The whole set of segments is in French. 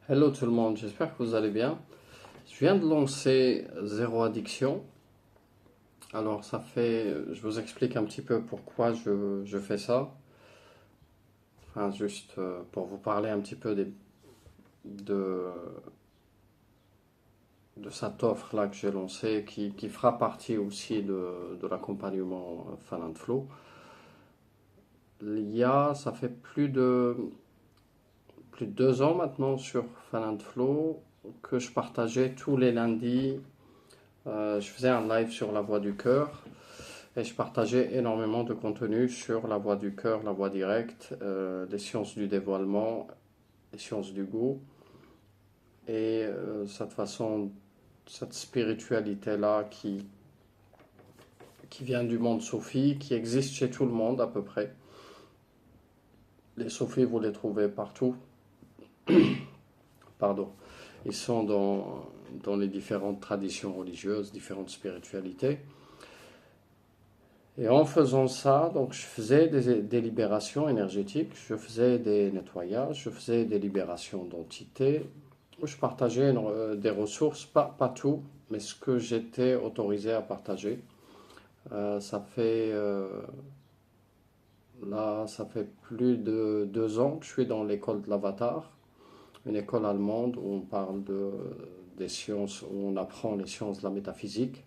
Hello tout le monde, j'espère que vous allez bien. Je viens de lancer Zéro Addiction. Alors je vous explique un petit peu pourquoi je fais ça. Enfin, juste pour vous parler un petit peu de, de cette offre-là que j'ai lancée qui fera partie aussi de l'accompagnement Fan and Flow. Ça fait plus de 2 ans maintenant sur Fan and Flow que je partageais tous les lundis. Je faisais un live sur la voix du cœur. Et je partageais énormément de contenu sur la voie du cœur, la voie directe, les sciences du dévoilement, les sciences du goût. Et cette spiritualité-là qui vient du monde Sophie, qui existe chez tout le monde à peu près. Les Sophies, vous les trouvez partout. Pardon. Ils sont dans les différentes traditions religieuses, différentes spiritualités. Et en faisant ça, donc je faisais des libérations énergétiques, je faisais des nettoyages, je faisais des libérations d'entités, je partageais des ressources, pas tout, mais ce que j'étais autorisé à partager. Ça fait ça fait plus de 2 ans que je suis dans l'école de l'Avatar, une école allemande où on parle des sciences, où on apprend les sciences de la métaphysique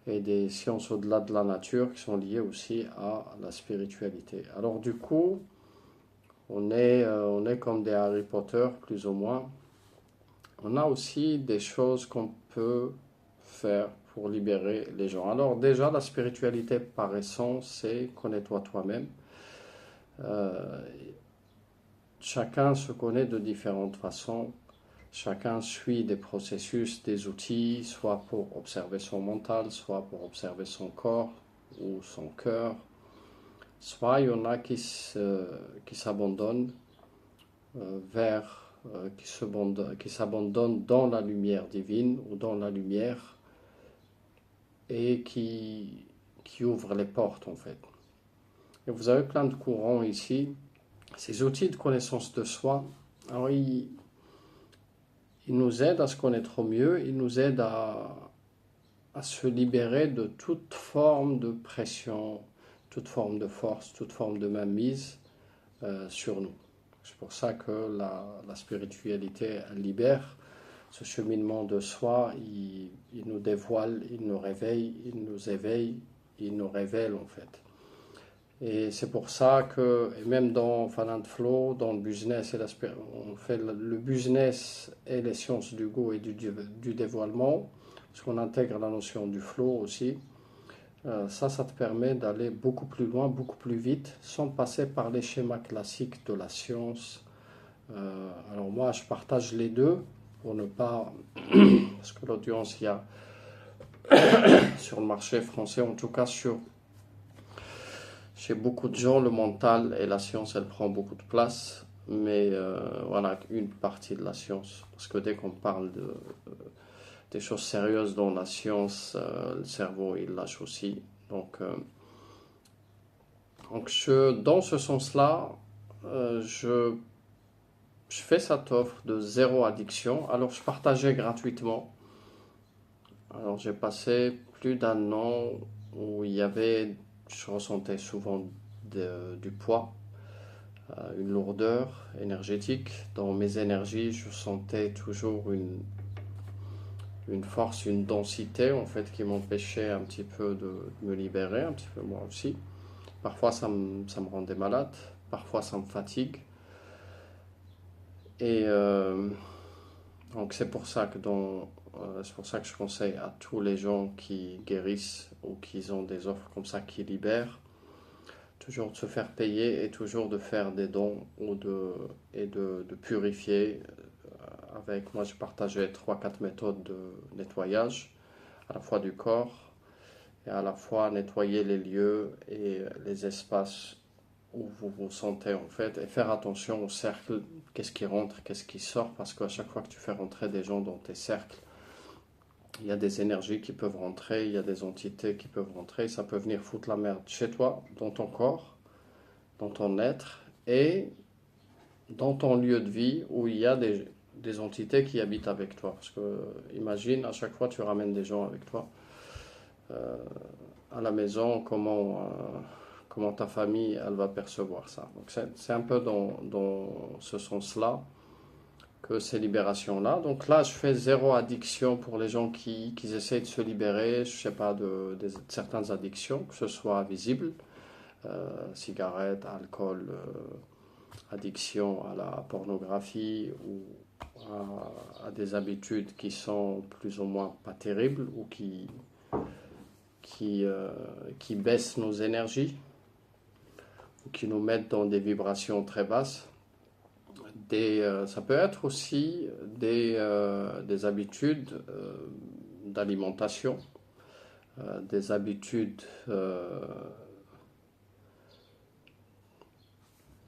et des sciences au-delà de la nature qui sont liées aussi à la spiritualité. Alors du coup, on est comme des Harry Potter, plus ou moins. On a aussi des choses qu'on peut faire pour libérer les gens. Alors déjà, la spiritualité par essence, c'est connais-toi toi-même. Euh, Chacun se connaît de différentes façons. Chacun suit des processus, des outils, soit pour observer son mental, soit pour observer son corps ou son cœur. Soit il y en a qui s'abandonnent qui s'abandonnent dans la lumière divine ou dans la lumière et qui ouvrent les portes en fait. Et vous avez plein de courants ici. Ces outils de connaissance de soi, alors ils nous aident à se connaître au mieux, ils nous aident à se libérer de toute forme de pression, toute forme de force, toute forme de mainmise sur nous. C'est pour ça que la spiritualité elle libère. Ce cheminement de soi, il nous dévoile, il nous réveille, il nous éveille, il nous révèle en fait. Et c'est pour ça que, et même dans Fan and Flow, dans le business, on fait le business et les sciences du goût et du dévoilement, parce qu'on intègre la notion du flow aussi. Ça te permet d'aller beaucoup plus loin, beaucoup plus vite, sans passer par les schémas classiques de la science. Alors moi, je partage les deux pour ne pas, parce que l'audience, il y a sur le marché français, en tout cas chez beaucoup de gens, le mental et la science, elle prend beaucoup de place. Mais voilà, une partie de la science. Parce que dès qu'on parle des choses sérieuses dans la science, le cerveau, il lâche aussi. Donc dans ce sens-là, je fais cette offre de zéro addiction. Alors, je partageais gratuitement. Alors, j'ai passé plus d'un an où je ressentais souvent du poids, une lourdeur énergétique. Dans mes énergies, je sentais toujours une force, une densité en fait qui m'empêchait un petit peu de me libérer, un petit peu moi aussi. Parfois, ça me rendait malade. Parfois, ça me fatigue. Et donc c'est pour ça que je conseille à tous les gens qui guérissent ou qui ont des offres comme ça qui libèrent, toujours de se faire payer et toujours de faire des dons et de purifier. Moi je partageais 3-4 méthodes de nettoyage, à la fois du corps et à la fois nettoyer les lieux et les espaces où vous vous sentez en fait, et faire attention au cercle, qu'est-ce qui rentre, qu'est-ce qui sort, parce qu'à chaque fois que tu fais rentrer des gens dans tes cercles, il y a des énergies qui peuvent rentrer, il y a des entités qui peuvent rentrer, ça peut venir foutre la merde chez toi, dans ton corps, dans ton être, et dans ton lieu de vie où il y a des entités qui habitent avec toi. Parce que imagine, à chaque fois tu ramènes des gens avec toi à la maison, comment ta famille elle va percevoir ça. Donc c'est un peu dans ce sens-là que ces libérations-là. Donc là, je fais zéro addiction pour les gens qui essayent de se libérer, je sais pas, de certaines addictions, que ce soit visible, cigarettes, alcool, addiction à la pornographie ou à des habitudes qui sont plus ou moins pas terribles ou qui baissent nos énergies ou qui nous mettent dans des vibrations très basses. Ça peut être aussi des habitudes d'alimentation, des habitudes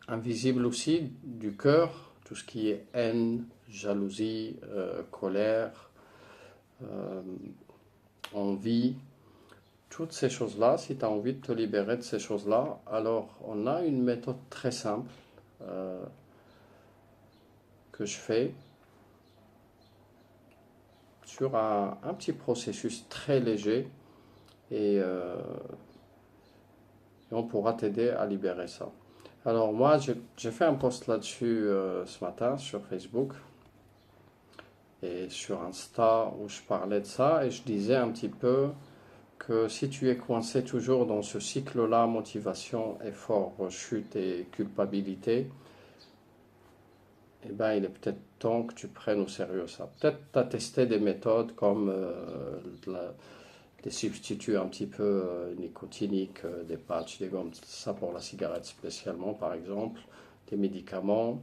invisibles aussi du cœur, tout ce qui est haine, jalousie, colère, envie. Toutes ces choses-là, si tu as envie de te libérer de ces choses-là, alors on a une méthode très simple que je fais sur un petit processus très léger et on pourra t'aider à libérer ça. Alors moi, j'ai fait un post là-dessus ce matin sur Facebook et sur Insta où je parlais de ça et je disais un petit peu que si tu es coincé toujours dans ce cycle-là, motivation, effort, chute et culpabilité, eh ben, il est peut-être temps que tu prennes au sérieux ça. Peut-être tu as testé des méthodes comme des substituts un petit peu nicotiniques, des patchs, des gommes, ça pour la cigarette spécialement par exemple, des médicaments,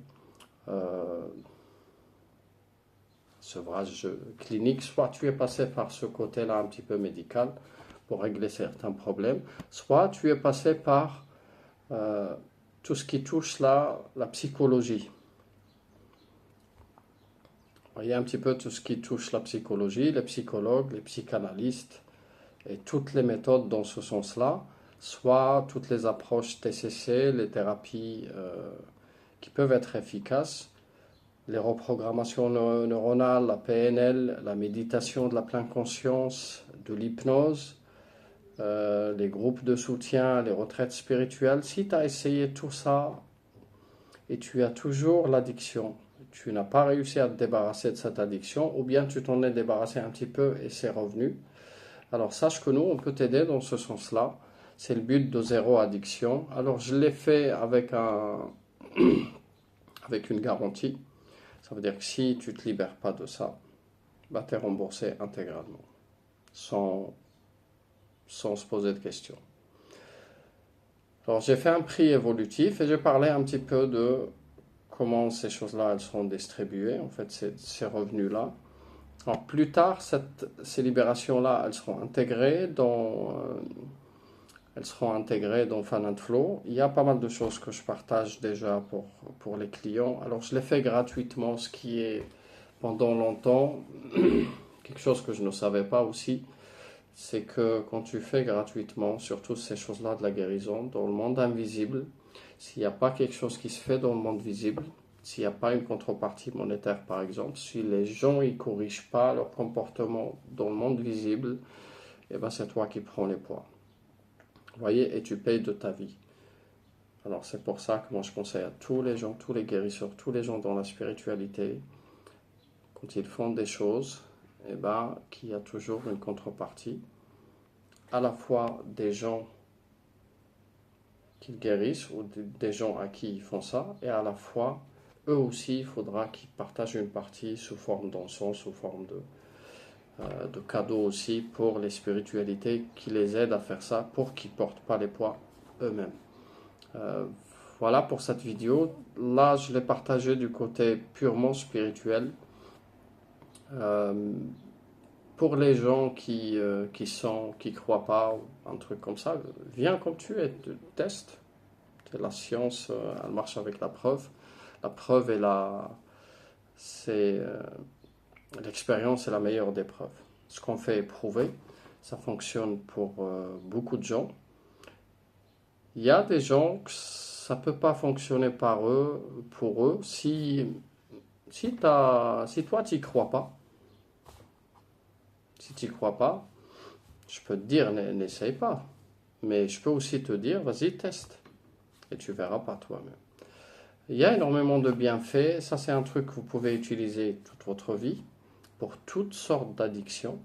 sevrage clinique, soit tu es passé par ce côté-là un petit peu médical pour régler certains problèmes, soit tu es passé par tout ce qui touche la psychologie. Il y a un petit peu tout ce qui touche la psychologie, les psychologues, les psychanalystes et toutes les méthodes dans ce sens-là, soit toutes les approches TCC, les thérapies qui peuvent être efficaces, les reprogrammations neuronales, la PNL, la méditation de la pleine conscience, de l'hypnose, les groupes de soutien, les retraites spirituelles. Si tu as essayé tout ça et tu as toujours l'addiction, tu n'as pas réussi à te débarrasser de cette addiction, ou bien tu t'en es débarrassé un petit peu et c'est revenu, alors sache que nous, on peut t'aider dans ce sens-là. C'est le but de zéro addiction. Alors je l'ai fait avec une garantie. Ça veut dire que si tu ne te libères pas de ça, bah, tu es remboursé intégralement, sans se poser de questions. Alors j'ai fait un prix évolutif et j'ai parlé un petit peu de comment ces choses-là elles seront distribuées, en fait ces revenus-là. Alors plus tard, ces libérations-là, elles seront intégrées dans Fanatflow. Il y a pas mal de choses que je partage déjà pour les clients. Alors je l'ai fait gratuitement, ce qui est pendant longtemps quelque chose que je ne savais pas aussi. C'est que quand tu fais gratuitement, surtout ces choses-là de la guérison, dans le monde invisible, s'il n'y a pas quelque chose qui se fait dans le monde visible, s'il n'y a pas une contrepartie monétaire par exemple, si les gens ne corrigent pas leur comportement dans le monde visible, eh ben c'est toi qui prends les poids. Vous voyez, et tu payes de ta vie. Alors c'est pour ça que moi je conseille à tous les gens, tous les guérisseurs, tous les gens dans la spiritualité, quand ils font des choses, eh ben, qu'il y a toujours une contrepartie, à la fois des gens qu'ils guérissent ou des gens à qui ils font ça, et à la fois eux aussi, il faudra qu'ils partagent une partie sous forme d'encens, sous forme de cadeaux aussi pour les spiritualités qui les aident à faire ça pour qu'ils ne portent pas les poids eux-mêmes. Voilà pour cette vidéo. Là, je l'ai partagé du côté purement spirituel. Pour les gens qui croient pas, un truc comme ça, viens comme tu es, teste. La science, elle marche avec la preuve. La preuve l'expérience est la meilleure des preuves. Ce qu'on fait est prouvé. Ça fonctionne pour beaucoup de gens. Il y a des gens que ça peut pas fonctionner pour eux si Si toi, tu n'y crois pas, si tu n'y crois pas, je peux te dire, n'essaye pas. Mais je peux aussi te dire, vas-y, teste. Et tu verras par toi-même. Il y a énormément de bienfaits. Ça, c'est un truc que vous pouvez utiliser toute votre vie pour toutes sortes d'addictions.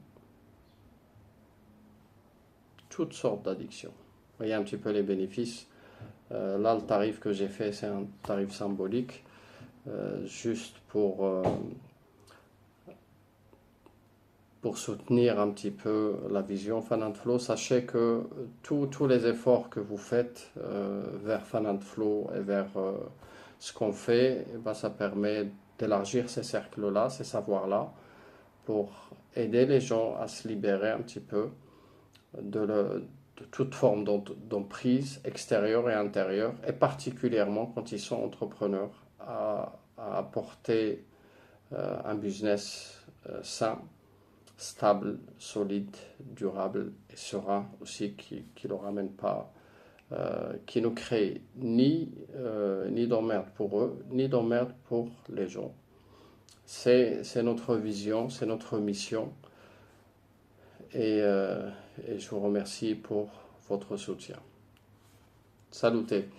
Toutes sortes d'addictions. Voyez un petit peu les bénéfices. Là, le tarif que j'ai fait, c'est un tarif symbolique, juste pour soutenir un petit peu la vision Fan Flow. Sachez que tous les efforts que vous faites vers Fan Flow et vers ce qu'on fait, eh ben, ça permet d'élargir ces cercles-là, ces savoirs-là, pour aider les gens à se libérer un petit peu de toute forme d'emprise extérieure et intérieure, et particulièrement quand ils sont entrepreneurs, à apporter un business sain, stable, solide, durable et serein aussi, qui ne le ramène pas, qui ne crée ni d'emmerde pour eux, ni d'emmerde pour les gens. C'est notre vision, c'est notre mission, et, euh, et je vous remercie pour votre soutien. Salutez!